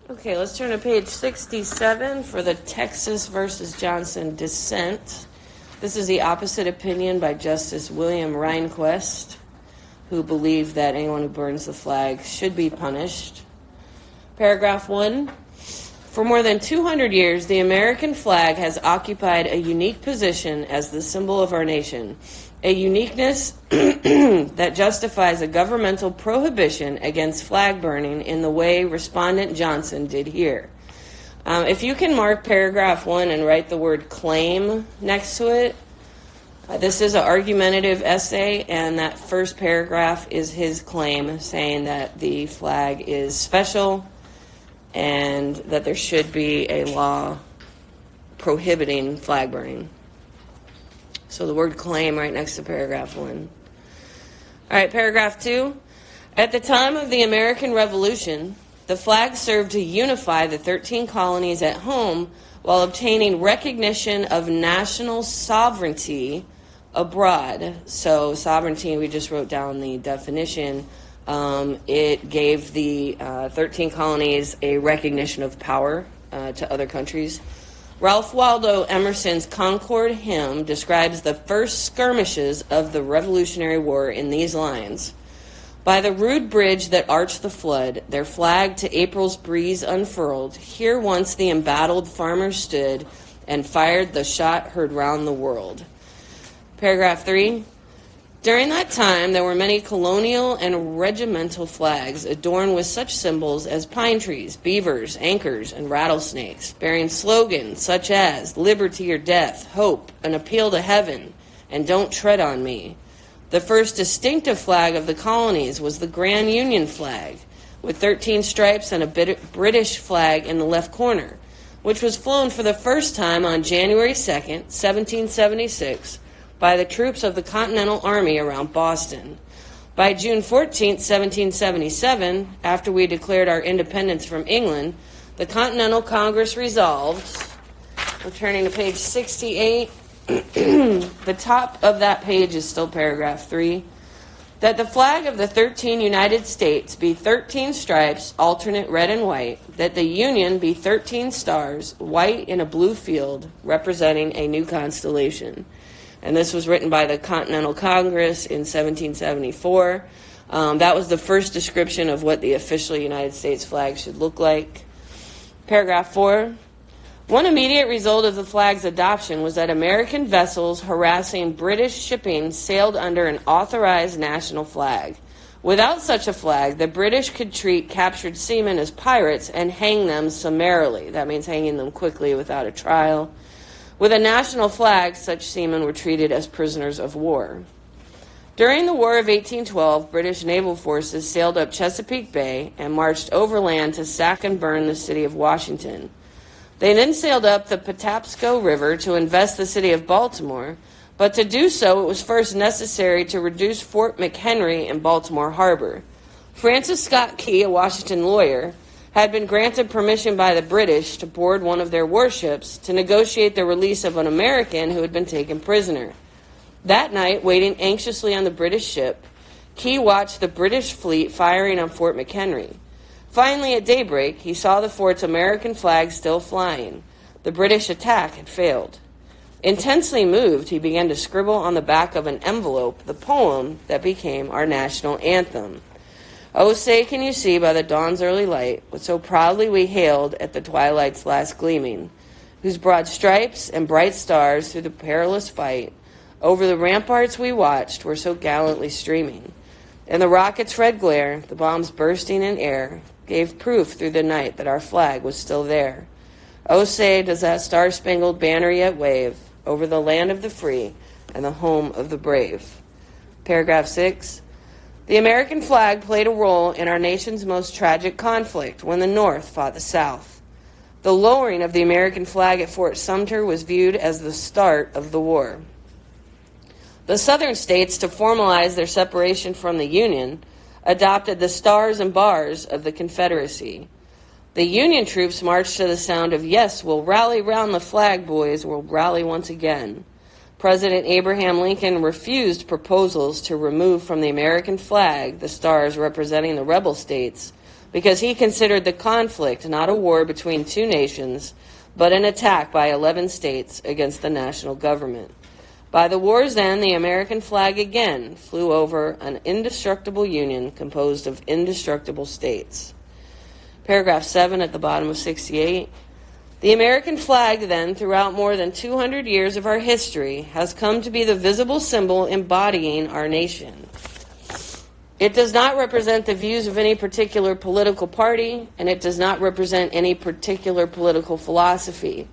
Okay, let's turn to page 67 for the Texas versus Johnson dissent. This is the opposite opinion by Justice William Rehnquist, who believed that anyone who burns the flag should be punished. Paragraph 1. For more than 200 years, the American flag has occupied a unique position as the symbol of our nation, a uniqueness that justifies a governmental prohibition against flag burning in the way Respondent Johnson did here. If you can mark paragraph 1 and write the word claim next to it, this is an argumentative essay, and that first paragraph is his claim saying that the flag is special and that there should be a law prohibiting flag burning. So the word claim right next to paragraph 1. All right, paragraph 2. At the time of the American Revolution, the flag served to unify the 13 colonies at home while obtaining recognition of national sovereignty abroad. So sovereignty, we just wrote down the definition. It gave the 13 colonies a recognition of power to other countries. Ralph Waldo Emerson's Concord hymn describes the first skirmishes of the Revolutionary War in these lines. By the rude bridge that arched the flood, their flag to April's breeze unfurled, here once the embattled farmers stood and fired the shot heard round the world. Paragraph 3. During that time, there were many colonial and regimental flags adorned with such symbols as pine trees, beavers, anchors, and rattlesnakes, bearing slogans such as liberty or death, hope, an appeal to heaven, and don't tread on me. The first distinctive flag of the colonies was the Grand Union flag, with 13 stripes and a British flag in the left corner, which was flown for the first time on January 2nd, 1776, by the troops of the Continental Army around Boston. By June 14, 1777, after we declared our independence from England, the Continental Congress resolved, we're turning to page 68, the top of that page is still paragraph 3, that the flag of the 13 United States be 13 stripes, alternate red and white, that the Union be 13 stars, white in a blue field, representing a new constellation. And this was written by the Continental Congress in 1774. That was the first description of what the official United States flag should look like. Paragraph 4. One immediate result of the flag's adoption was that American vessels harassing British shipping sailed under an authorized national flag. Without such a flag, the British could treat captured seamen as pirates and hang them summarily. That means hanging them quickly without a trial. With a national flag, such seamen were treated as prisoners of war. During the War of 1812, British naval forces sailed up Chesapeake Bay and marched overland to sack and burn the city of Washington. They then sailed up the Patapsco River to invest the city of Baltimore, but to do so it was first necessary to reduce Fort McHenry in Baltimore Harbor. Francis Scott Key, a Washington lawyer, had been granted permission by the British to board one of their warships to negotiate the release of an American who had been taken prisoner. That night, waiting anxiously on the British ship, Key watched the British fleet firing on Fort McHenry. Finally, at daybreak, he saw the fort's American flag still flying. The British attack had failed. Intensely moved, he began to scribble on the back of an envelope the poem that became our national anthem. Oh, say can you see by the dawn's early light what so proudly we hailed at the twilight's last gleaming, whose broad stripes and bright stars through the perilous fight over the ramparts we watched were so gallantly streaming. And the rocket's red glare, the bombs bursting in air, gave proof through the night that our flag was still there. Oh, say does that star-spangled banner yet wave over the land of the free and the home of the brave. Paragraph 6. The American flag played a role in our nation's most tragic conflict when the North fought the South. The lowering of the American flag at Fort Sumter was viewed as the start of the war. The Southern states, to formalize their separation from the Union, adopted the stars and bars of the Confederacy. The Union troops marched to the sound of, "Yes, we'll rally round the flag, boys, we'll rally once again." President Abraham Lincoln refused proposals to remove from the American flag the stars representing the rebel states, because he considered the conflict not a war between two nations, but an attack by 11 states against the national government. By the war's end, the American flag again flew over an indestructible union composed of indestructible states. Paragraph 7 at the bottom of 68. The American flag, then, throughout more than 200 years of our history, has come to be the visible symbol embodying our nation. It does not represent the views of any particular political party, and it does not represent any particular political philosophy.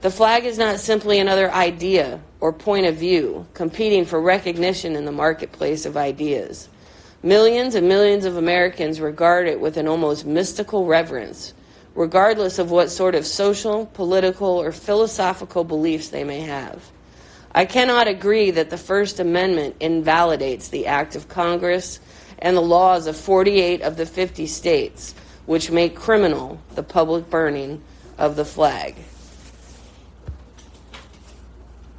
The flag is not simply another idea or point of view competing for recognition in the marketplace of ideas. Millions and millions of Americans regard it with an almost mystical reverence, regardless of what sort of social, political, or philosophical beliefs they may have. I cannot agree that the First Amendment invalidates the act of Congress and the laws of 48 of the 50 states, which make criminal the public burning of the flag.